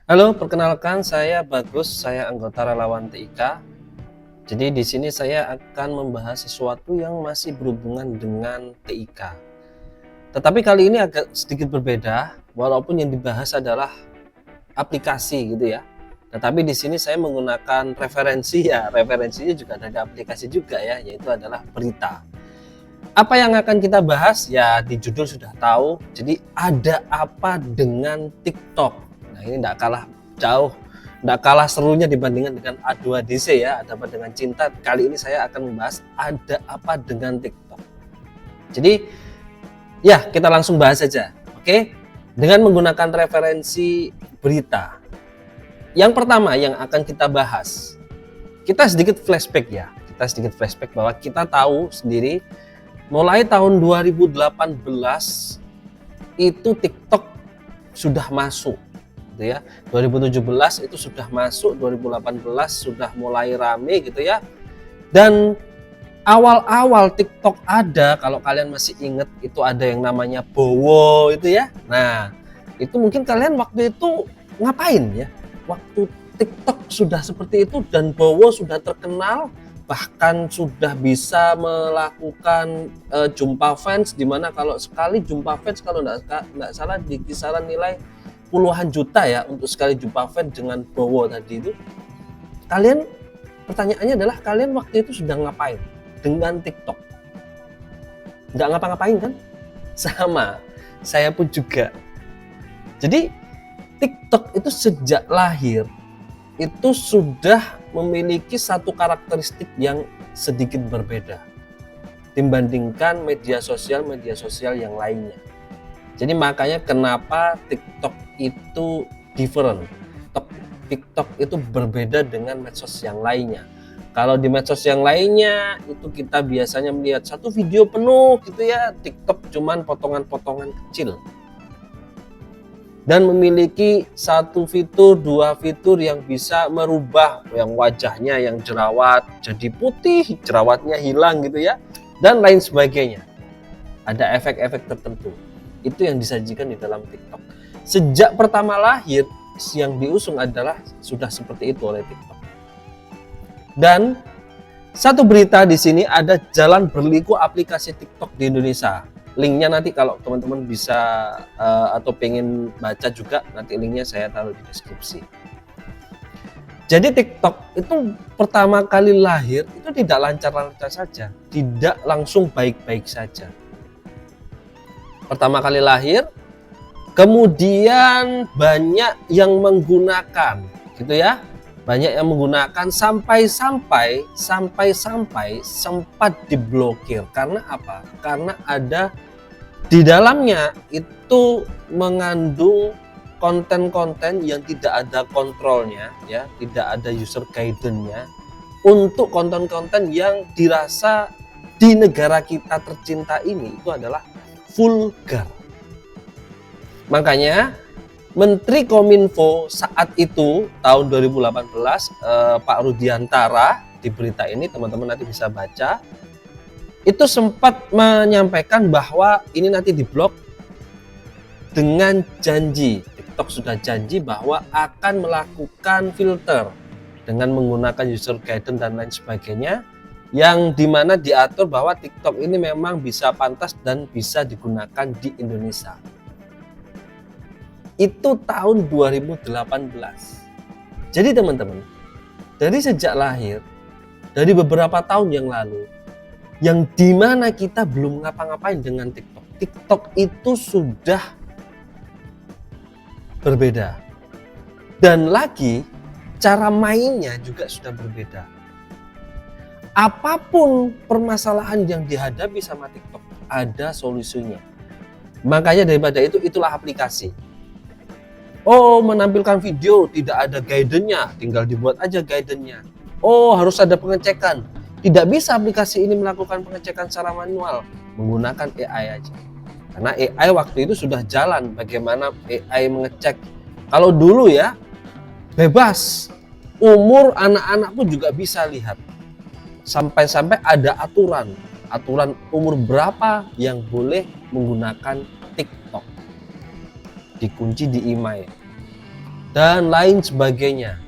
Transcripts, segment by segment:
Halo, perkenalkan saya Bagus, saya anggota relawan TIK. Jadi di sini saya akan membahas sesuatu yang masih berhubungan dengan TIK. Tetapi kali ini agak sedikit berbeda, walaupun yang dibahas adalah aplikasi gitu ya. Tetapi di sini saya menggunakan referensi ya, referensinya juga dari aplikasi juga ya, yaitu adalah berita. Apa yang akan kita bahas? Ya di judul sudah tahu. Jadi ada apa dengan TikTok? Nah ini tidak kalah jauh, tidak kalah serunya dibandingkan dengan A2DC ya. Ada apa dengan cinta? Kali ini saya akan membahas ada apa dengan TikTok. Jadi ya kita langsung bahas saja. Oke, dengan menggunakan referensi berita. Yang pertama yang akan kita bahas, kita sedikit flashback ya. Kita sedikit flashback bahwa kita tahu sendiri mulai tahun 2018 itu TikTok sudah masuk gitu ya. 2017 itu sudah masuk, 2018 sudah mulai rame gitu ya. Dan awal-awal TikTok ada, kalau kalian masih ingat itu ada yang namanya Bowo itu ya. Nah, itu mungkin kalian waktu itu ngapain ya? Waktu TikTok sudah seperti itu dan Bowo sudah terkenal, bahkan sudah bisa melakukan jumpa fans, dimana kalau sekali jumpa fans kalau nggak salah di kisaran nilai puluhan juta ya untuk sekali jumpa fans dengan Bowo tadi itu. Kalian, pertanyaannya adalah kalian waktu itu sudah ngapain dengan TikTok? Nggak ngapa-ngapain kan? Sama, saya pun juga. Jadi TikTok itu sejak lahir itu sudah memiliki satu karakteristik yang sedikit berbeda dibandingkan media sosial yang lainnya. Jadi makanya kenapa TikTok itu different. TikTok itu berbeda dengan medsos yang lainnya. Kalau di medsos yang lainnya itu kita biasanya melihat satu video penuh gitu ya, TikTok cuman potongan-potongan kecil. Dan memiliki satu fitur, dua fitur yang bisa merubah yang wajahnya yang jerawat jadi putih, jerawatnya hilang gitu ya, dan lain sebagainya. Ada efek-efek tertentu. Itu yang disajikan di dalam TikTok. Sejak pertama lahir, yang diusung adalah sudah seperti itu oleh TikTok. Dan satu berita di sini ada jalan berliku aplikasi TikTok di Indonesia. Linknya nanti kalau teman-teman bisa atau pengen baca juga, nanti linknya saya taruh di deskripsi. Jadi TikTok itu pertama kali lahir itu tidak lancar-lancar saja, tidak langsung baik-baik saja. Pertama kali lahir, kemudian banyak yang menggunakan, gitu ya, banyak yang menggunakan sampai sempat diblokir. Karena apa? Karena ada di dalamnya itu mengandung konten-konten yang tidak ada kontrolnya ya, tidak ada user guidance-nya untuk konten-konten yang dirasa di negara kita tercinta ini itu adalah vulgar. Makanya Menteri Kominfo saat itu tahun 2018 Pak Rudiantara, di berita ini teman-teman nanti bisa baca, itu sempat menyampaikan bahwa ini nanti diblok dengan janji. TikTok sudah janji bahwa akan melakukan filter dengan menggunakan user guidance dan lain sebagainya, yang dimana diatur bahwa TikTok ini memang bisa pantas dan bisa digunakan di Indonesia. Itu tahun 2018. Jadi teman-teman, dari sejak lahir, dari beberapa tahun yang lalu, yang dimana kita belum ngapa-ngapain dengan TikTok. TikTok itu sudah berbeda. Dan lagi cara mainnya juga sudah berbeda. Apapun permasalahan yang dihadapi sama TikTok, ada solusinya. Makanya daripada itu, itulah aplikasi. Oh, menampilkan video tidak ada guidance-nya, tinggal dibuat aja guidance-nya. Oh, harus ada pengecekan. Tidak bisa aplikasi ini melakukan pengecekan secara manual, menggunakan AI aja. Karena AI waktu itu sudah jalan, bagaimana AI mengecek. Kalau dulu ya, bebas. Umur anak-anak pun juga bisa lihat. Sampai-sampai ada aturan umur berapa yang boleh menggunakan TikTok. Dikunci di email. dan lain sebagainya.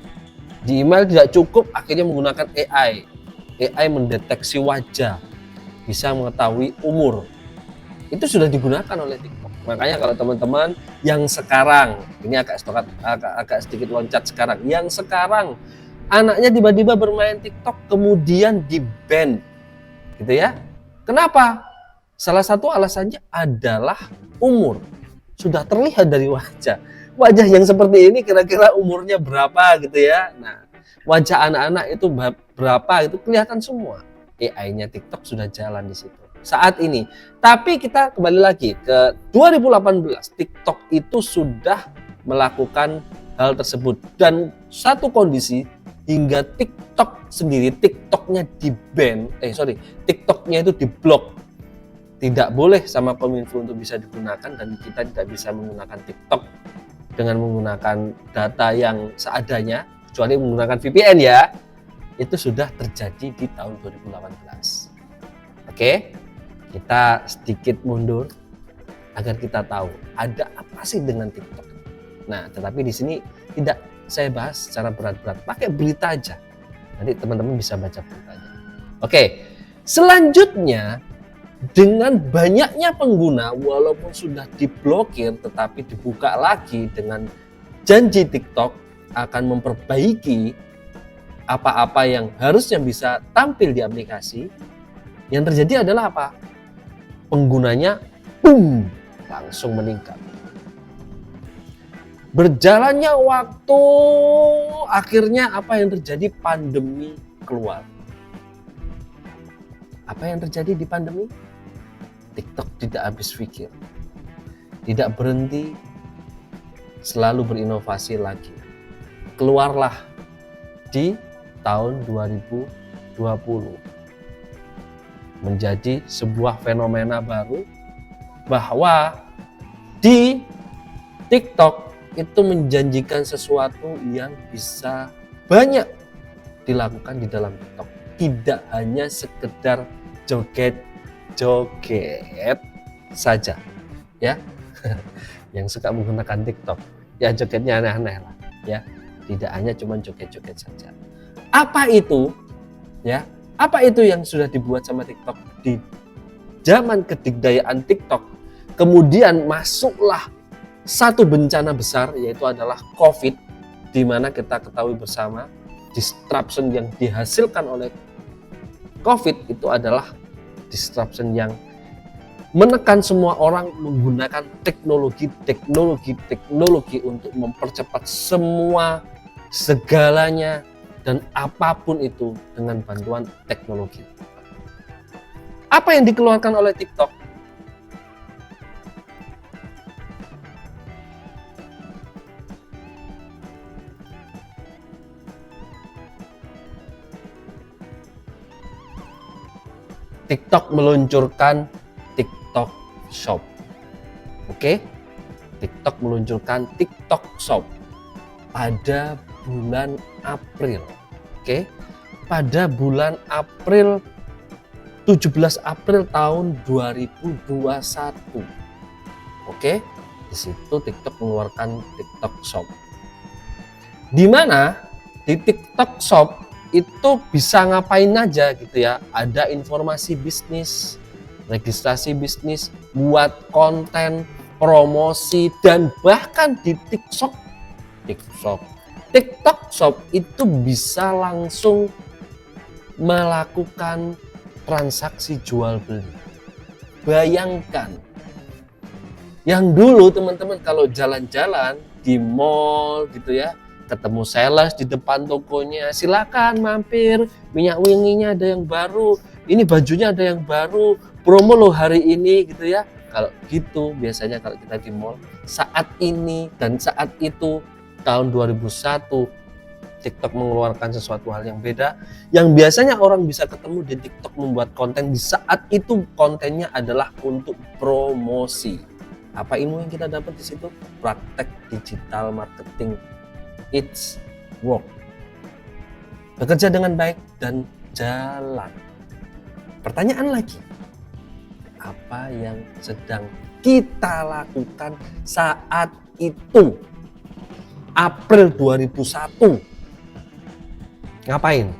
Di email tidak cukup, akhirnya menggunakan AI. AI mendeteksi wajah, bisa mengetahui umur. Itu sudah digunakan oleh TikTok. Makanya kalau teman-teman yang sekarang, ini agak sedikit loncat sekarang, yang sekarang anaknya tiba-tiba bermain TikTok kemudian di-ban, gitu ya. Kenapa? Salah satu alasannya adalah umur. Sudah terlihat dari wajah. Wajah yang seperti ini kira-kira umurnya berapa gitu ya. Nah, wajah anak-anak itu berapa itu kelihatan semua. AI-nya TikTok sudah jalan di situ saat ini. Tapi kita kembali lagi ke 2018, TikTok itu sudah melakukan hal tersebut dan satu kondisi hingga TikTok sendiri, TikToknya di-ban, TikToknya itu diblok. Tidak boleh sama Kominfo untuk bisa digunakan dan kita tidak bisa menggunakan TikTok dengan menggunakan data yang seadanya, kecuali menggunakan VPN ya. Itu sudah terjadi di tahun 2018. Oke? Kita sedikit mundur agar kita tahu ada apa sih dengan TikTok. Nah, tetapi di sini tidak saya bahas secara berat-berat, pakai berita aja. Nanti teman-teman bisa baca beritanya. Oke, selanjutnya dengan banyaknya pengguna walaupun sudah diblokir tetapi dibuka lagi dengan janji TikTok akan memperbaiki apa-apa yang harusnya bisa tampil di aplikasi. Yang terjadi adalah apa? Penggunanya langsung meningkat. Berjalannya waktu, akhirnya apa yang terjadi? Pandemi keluar. Apa yang terjadi di pandemi? TikTok tidak habis pikir, tidak berhenti, selalu berinovasi lagi. Keluarlah di tahun 2020. Menjadi sebuah fenomena baru bahwa di TikTok itu menjanjikan sesuatu yang bisa banyak dilakukan di dalam TikTok. Tidak hanya sekedar joget-joget saja, ya. Yang suka menggunakan TikTok, ya jogetnya aneh-aneh lah, ya. Tidak hanya cuma joget-joget saja. Apa itu? Ya. Apa itu yang sudah dibuat sama TikTok di zaman kedikdayaan TikTok? Kemudian masuklah satu bencana besar, yaitu adalah COVID, di mana kita ketahui bersama disruption yang dihasilkan oleh COVID itu adalah disruption yang menekan semua orang menggunakan teknologi untuk mempercepat semua segalanya dan apapun itu dengan bantuan teknologi. Apa yang dikeluarkan oleh TikTok? TikTok meluncurkan TikTok Shop. Oke? TikTok meluncurkan TikTok Shop pada bulan April. Oke? Pada bulan April 17 April tahun 2021. Oke? Di situ TikTok mengeluarkan TikTok Shop. Di mana di TikTok Shop itu bisa ngapain aja gitu ya. Ada informasi bisnis, registrasi bisnis, buat konten, promosi, dan bahkan di TikTok Shop itu bisa langsung melakukan transaksi jual beli. Bayangkan, yang dulu teman-teman kalau jalan-jalan di mall gitu ya, ketemu sales di depan tokonya, silakan mampir, minyak wanginya ada yang baru, ini bajunya ada yang baru, promo loh hari ini gitu ya. Kalau gitu biasanya kalau kita di mall saat ini dan saat itu tahun 2001 TikTok mengeluarkan sesuatu hal yang beda, yang biasanya orang bisa ketemu di TikTok membuat konten, di saat itu kontennya adalah untuk promosi. Apa ilmu yang kita dapat di situ? Praktek digital marketing. It's work. Bekerja dengan baik dan jalan. Pertanyaan lagi, apa yang sedang kita lakukan saat itu? April 2001. Ngapain?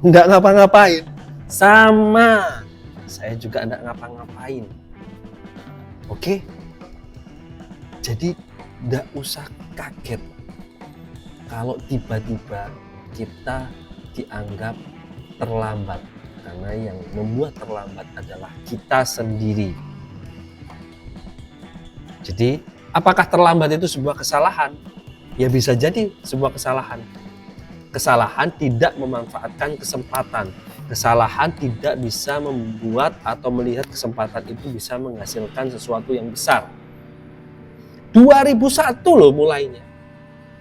Nggak ngapa-ngapain. Sama. Saya juga nggak ngapa-ngapain. Oke? Jadi nggak usah kaget kalau tiba-tiba kita dianggap terlambat. Karena yang membuat terlambat adalah kita sendiri. Jadi, apakah terlambat itu sebuah kesalahan? Ya bisa jadi sebuah kesalahan. Kesalahan tidak memanfaatkan kesempatan. Kesalahan tidak bisa membuat atau melihat kesempatan itu bisa menghasilkan sesuatu yang besar. 2001 loh mulainya.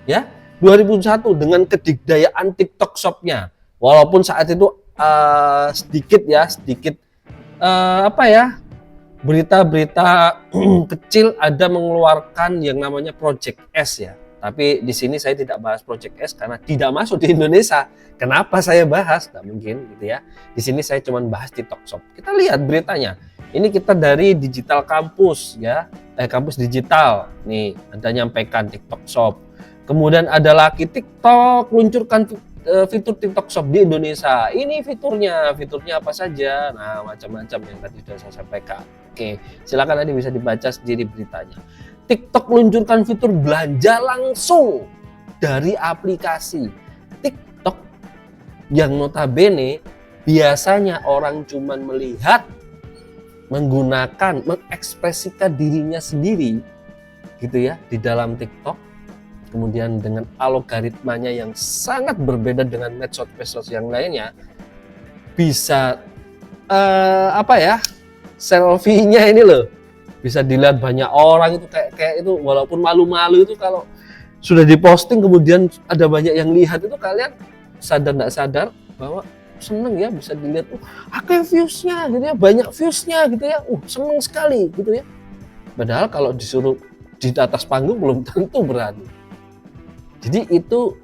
Ya, 2001 dengan kedikdayaan TikTok Shop-nya. Walaupun saat itu sedikit berita-berita kecil ada mengeluarkan yang namanya Project S ya. Tapi di sini saya tidak bahas Project S karena tidak masuk di Indonesia. Kenapa saya bahas? Nggak mungkin gitu ya. Di sini saya cuma bahas TikTok Shop. Kita lihat beritanya. Ini kita dari Digital Campus ya, kampus digital. Nih ada nyampaikan TikTok Shop. Kemudian ada lagi TikTok luncurkan fitur TikTok Shop di Indonesia. Ini fiturnya apa saja? Nah, macam-macam yang tadi sudah saya sampaikan. Oke, silakan nanti bisa dibaca sendiri beritanya. TikTok meluncurkan fitur belanja langsung dari aplikasi TikTok yang notabene biasanya orang cuman melihat, menggunakan, mengekspresikan dirinya sendiri gitu ya di dalam TikTok. Kemudian dengan algoritmanya yang sangat berbeda dengan medsos yang lainnya, bisa selfie-nya ini loh bisa dilihat banyak orang itu kayak itu, walaupun malu-malu itu kalau sudah diposting kemudian ada banyak yang lihat itu, kalian sadar nggak sadar bahwa seneng ya bisa dilihat, akeh views-nya gitu ya, banyak views-nya gitu ya, seneng sekali gitu ya. Padahal kalau disuruh di atas panggung belum tentu berani. Jadi itu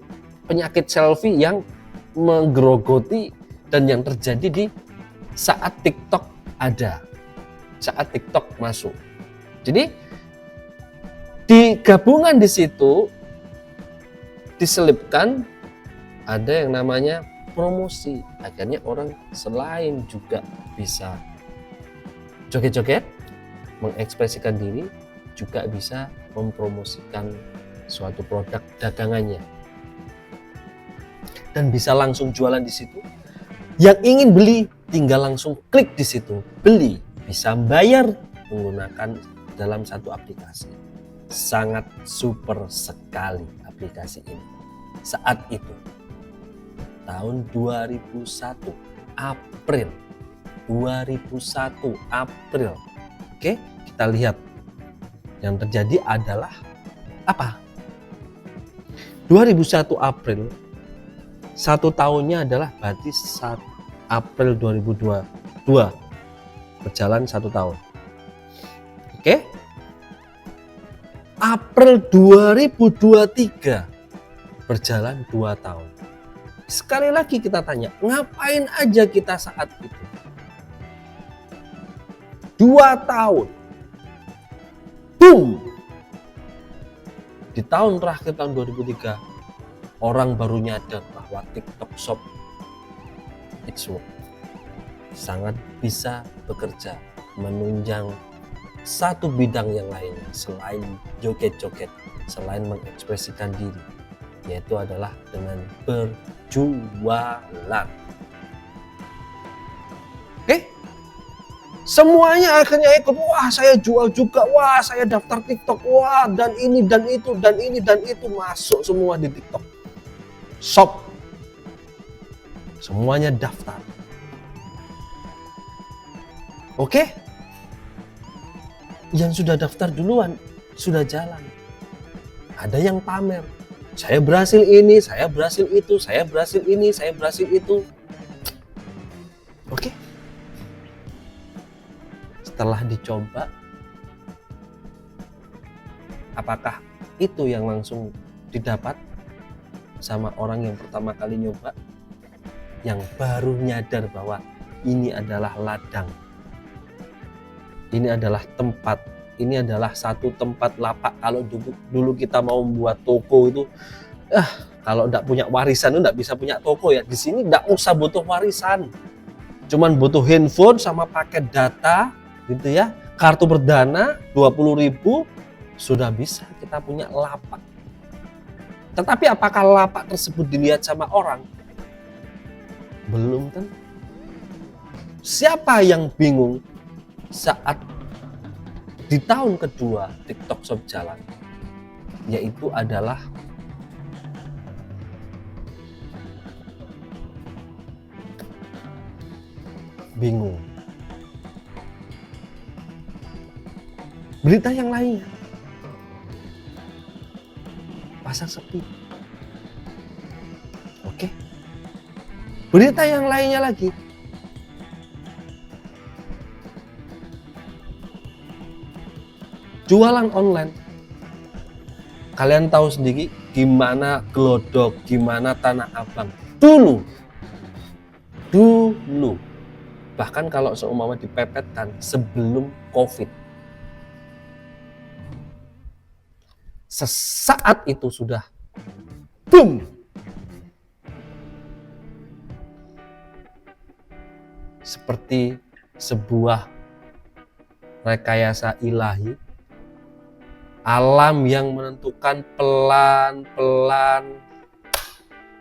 penyakit selfie yang menggerogoti dan yang terjadi di saat TikTok ada, saat TikTok masuk. Jadi di gabungan di situ diselipkan ada yang namanya promosi. Akhirnya orang selain juga bisa joget-joget, mengekspresikan diri, juga bisa mempromosikan suatu produk dagangannya dan bisa langsung jualan di situ. Yang ingin beli tinggal langsung klik di situ, beli, bisa bayar menggunakan dalam satu aplikasi. Sangat super sekali aplikasi ini. Saat itu tahun 2001 April. Oke, kita lihat yang terjadi adalah apa? 2001 April, satu tahunnya adalah berarti 1 April 2022, berjalan 1 tahun. Oke? April 2023, berjalan 2 tahun. Sekali lagi kita tanya, ngapain aja kita saat itu? 2 tahun. Boom! Di tahun terakhir, tahun 2003, orang baru nyadar bahwa TikTok Shop it's work. Sangat bisa bekerja, menunjang satu bidang yang lainnya selain joget-joget, selain mengekspresikan diri, yaitu adalah dengan berjualan. Oke? Semuanya akhirnya ikut, wah saya jual juga, wah saya daftar TikTok, wah dan ini dan itu dan ini dan itu, masuk semua di TikTok Shop. Semuanya daftar. Oke? Yang sudah daftar duluan, sudah jalan. Ada yang pamer, saya berhasil ini, saya berhasil itu, saya berhasil ini, saya berhasil itu. Oke? Setelah dicoba, apakah itu yang langsung didapat sama orang yang pertama kali nyoba, yang baru nyadar bahwa ini adalah ladang, ini adalah tempat ini adalah satu tempat lapak. Kalau dulu kita mau membuat toko itu, kalau nggak punya warisan itu nggak bisa punya toko ya. Di sini nggak usah butuh warisan, cuman butuh handphone sama paket data gitu ya, kartu perdana 20.000 sudah bisa kita punya lapak. Tetapi apakah lapak tersebut dilihat sama orang? Belum tentu. Siapa yang bingung saat di tahun kedua TikTok Shop jalan? Yaitu adalah bingung. Berita yang lainnya, pasar sepi. Oke. Berita yang lainnya lagi, jualan online. Kalian tahu sendiri gimana Glodok, gimana Tanah Abang dulu. Bahkan kalau seumpama dipepetkan sebelum COVID. Sesaat itu sudah boom. Seperti sebuah rekayasa ilahi, alam yang menentukan pelan-pelan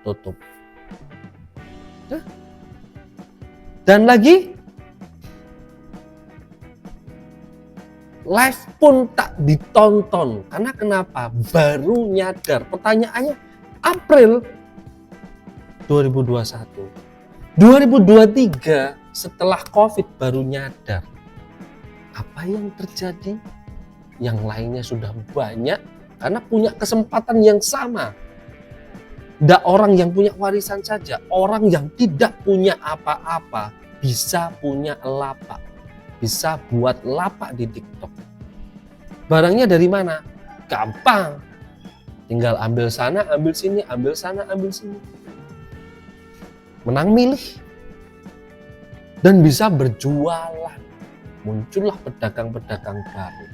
tutup. Dan lagi live pun tak ditonton. Karena kenapa? Baru nyadar. Pertanyaannya, April 2021, 2023 setelah COVID baru nyadar. Apa yang terjadi? Yang lainnya sudah banyak karena punya kesempatan yang sama. Tidak orang yang punya warisan saja, orang yang tidak punya apa-apa bisa punya lapak, bisa buat lapak di TikTok. Barangnya dari mana? Gampang, tinggal ambil sana, ambil sini, ambil sana, ambil sini. Menang milih dan bisa berjualan. Muncullah pedagang-pedagang baru.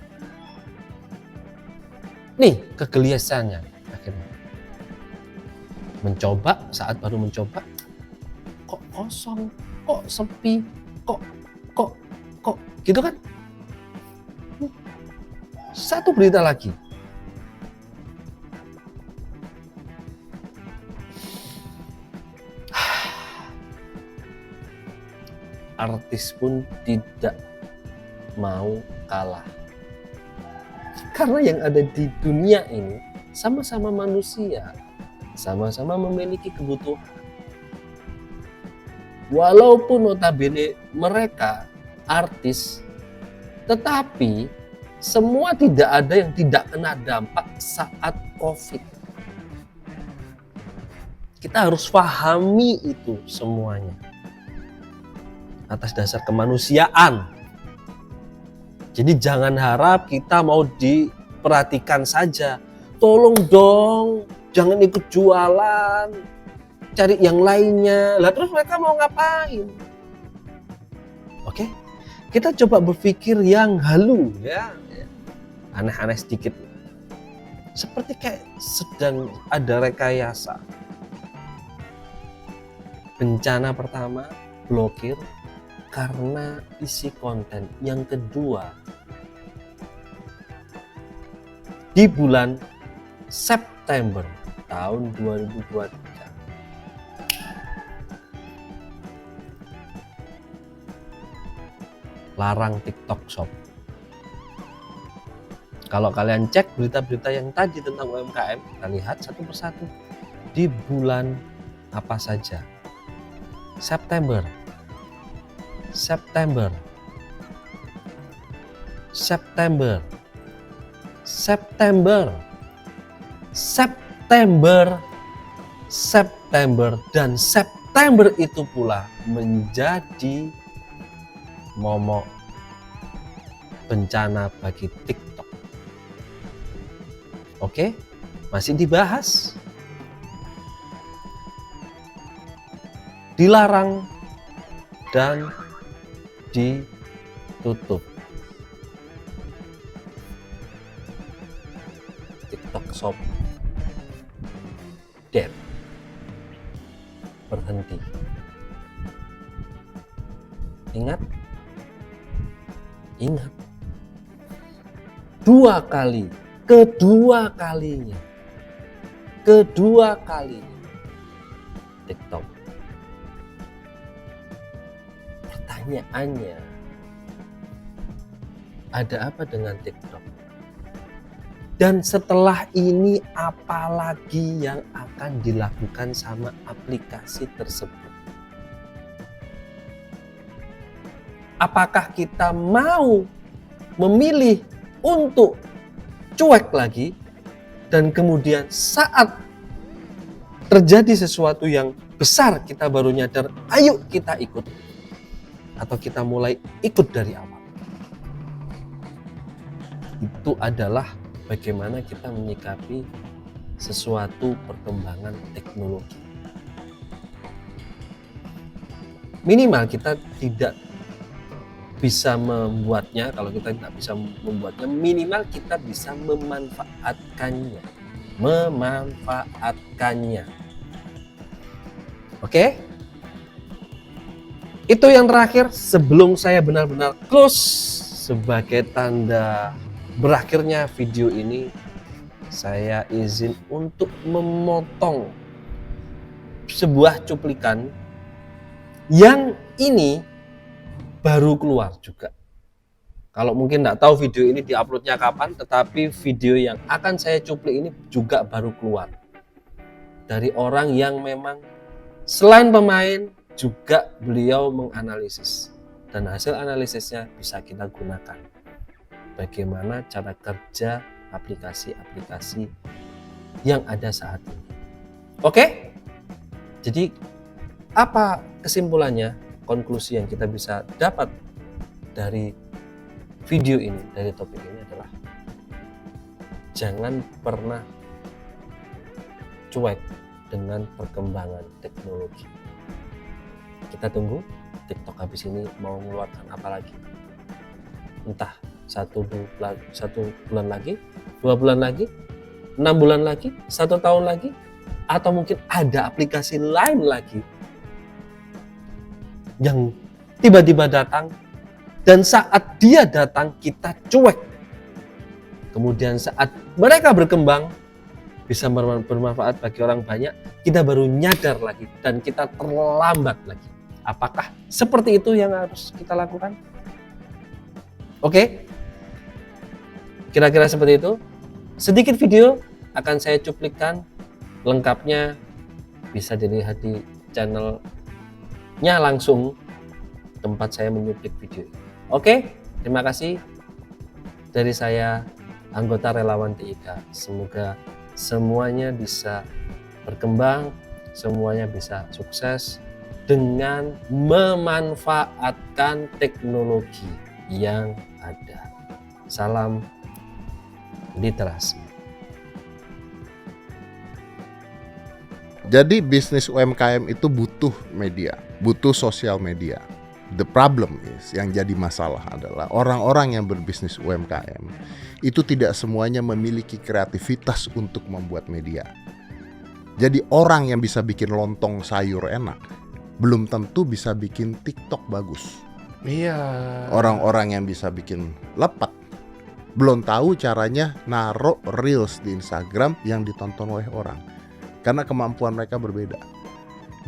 Nih kegelisaannya akhirnya. Mencoba, saat baru mencoba, kok kosong, kok sepi, kok gitu kan? Satu berita lagi. Artis pun tidak mau kalah. Karena yang ada di dunia ini sama-sama manusia, sama-sama memiliki kebutuhan. Walaupun notabene mereka artis, tetapi semua tidak ada yang tidak kena dampak saat COVID. Kita harus pahami itu semuanya atas dasar kemanusiaan. Jadi jangan harap kita mau diperhatikan saja. Tolong dong, jangan ikut jualan, cari yang lainnya. Lah terus mereka mau ngapain? Oke, kita coba berpikir yang halu ya, aneh-aneh sedikit. Seperti kayak sedang ada rekayasa. Bencana pertama, blokir karena isi konten. Yang kedua, di bulan September tahun 2023, larang TikTok Shop. Kalau kalian cek berita-berita yang tadi tentang UMKM, kita lihat satu persatu. Di bulan apa saja? September, September, September, September, September, September, dan September itu pula menjadi momok bencana bagi TikTok. Oke, masih dibahas. Dilarang dan ditutup. dead. Berhenti. Ingat? Ingat. 2 kali. Kedua kalinya TikTok. Pertanyaannya, ada apa dengan TikTok? Dan setelah ini apa lagi yang akan dilakukan sama aplikasi tersebut? Apakah kita mau memilih untuk cuek lagi, dan kemudian saat terjadi sesuatu yang besar kita baru nyadar, ayo kita ikut, atau kita mulai ikut dari awal? Itu adalah bagaimana kita menyikapi sesuatu perkembangan teknologi. Minimal kita tidak bisa membuatnya, kalau kita tidak bisa membuatnya, minimal kita bisa memanfaatkannya. Oke? Itu yang terakhir sebelum saya benar-benar close. Sebagai tanda berakhirnya video ini, saya izin untuk memotong sebuah cuplikan yang ini baru keluar juga. Kalau mungkin tidak tahu video ini diuploadnya kapan, tetapi video yang akan saya cuplik ini juga baru keluar dari orang yang memang selain pemain juga beliau menganalisis, dan hasil analisisnya bisa kita gunakan bagaimana cara kerja aplikasi-aplikasi yang ada saat ini. Oke? Jadi apa kesimpulannya? Konklusi yang kita bisa dapat dari video ini, dari topik ini adalah jangan pernah cuek dengan perkembangan teknologi. Kita tunggu TikTok habis ini mau mengeluarkan apa lagi. Entah 1 bulan lagi, 2 bulan lagi, 6 bulan lagi, 1 tahun lagi, atau mungkin ada aplikasi lain lagi yang tiba-tiba datang, dan saat dia datang kita cuek. Kemudian saat mereka berkembang bisa bermanfaat bagi orang banyak, kita baru nyadar lagi dan kita terlambat lagi. Apakah seperti itu yang harus kita lakukan? Oke? Kira-kira seperti itu. Sedikit video akan saya cuplikkan, lengkapnya bisa dilihat di channelnya langsung tempat saya menyuplik video. Oke, terima kasih dari saya, anggota Relawan TIK. Semoga semuanya bisa berkembang, semuanya bisa sukses dengan memanfaatkan teknologi yang ada. Salam literasi. Jadi bisnis UMKM itu butuh media, butuh sosial media. The problem is, yang jadi masalah adalah orang-orang yang berbisnis UMKM itu tidak semuanya memiliki kreativitas untuk membuat media. Jadi orang yang bisa bikin lontong sayur enak belum tentu bisa bikin TikTok bagus. Iya. Orang-orang yang bisa bikin lepet belum tahu caranya naruh reels di Instagram yang ditonton oleh orang, karena kemampuan mereka berbeda.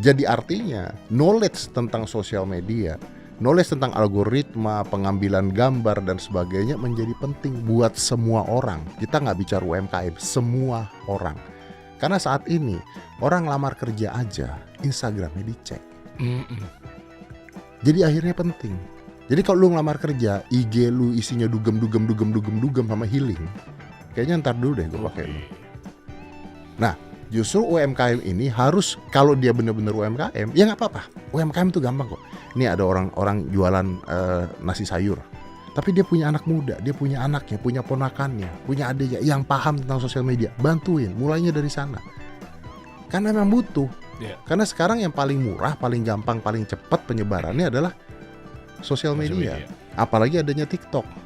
Jadi artinya knowledge tentang sosial media, knowledge tentang algoritma, pengambilan gambar dan sebagainya menjadi penting buat semua orang. Kita nggak bicara UMKM, semua orang. Karena saat ini orang lamar kerja aja Instagramnya dicek. Jadi akhirnya penting. Jadi kalau lu ngelamar kerja, IG lu isinya dugem sama healing, kayaknya ntar dulu deh gue pakai lu. Nah, justru UMKM ini harus, kalau dia benar-benar UMKM, ya nggak apa-apa. UMKM itu gampang kok. Ini ada orang jualan nasi sayur, tapi dia punya anak muda, dia punya anaknya, punya ponakannya, punya adiknya yang paham tentang sosial media, bantuin. Mulainya dari sana. Karena memang butuh. Yeah. Karena sekarang yang paling murah, paling gampang, paling cepat penyebarannya adalah sosial media. Apalagi adanya TikTok.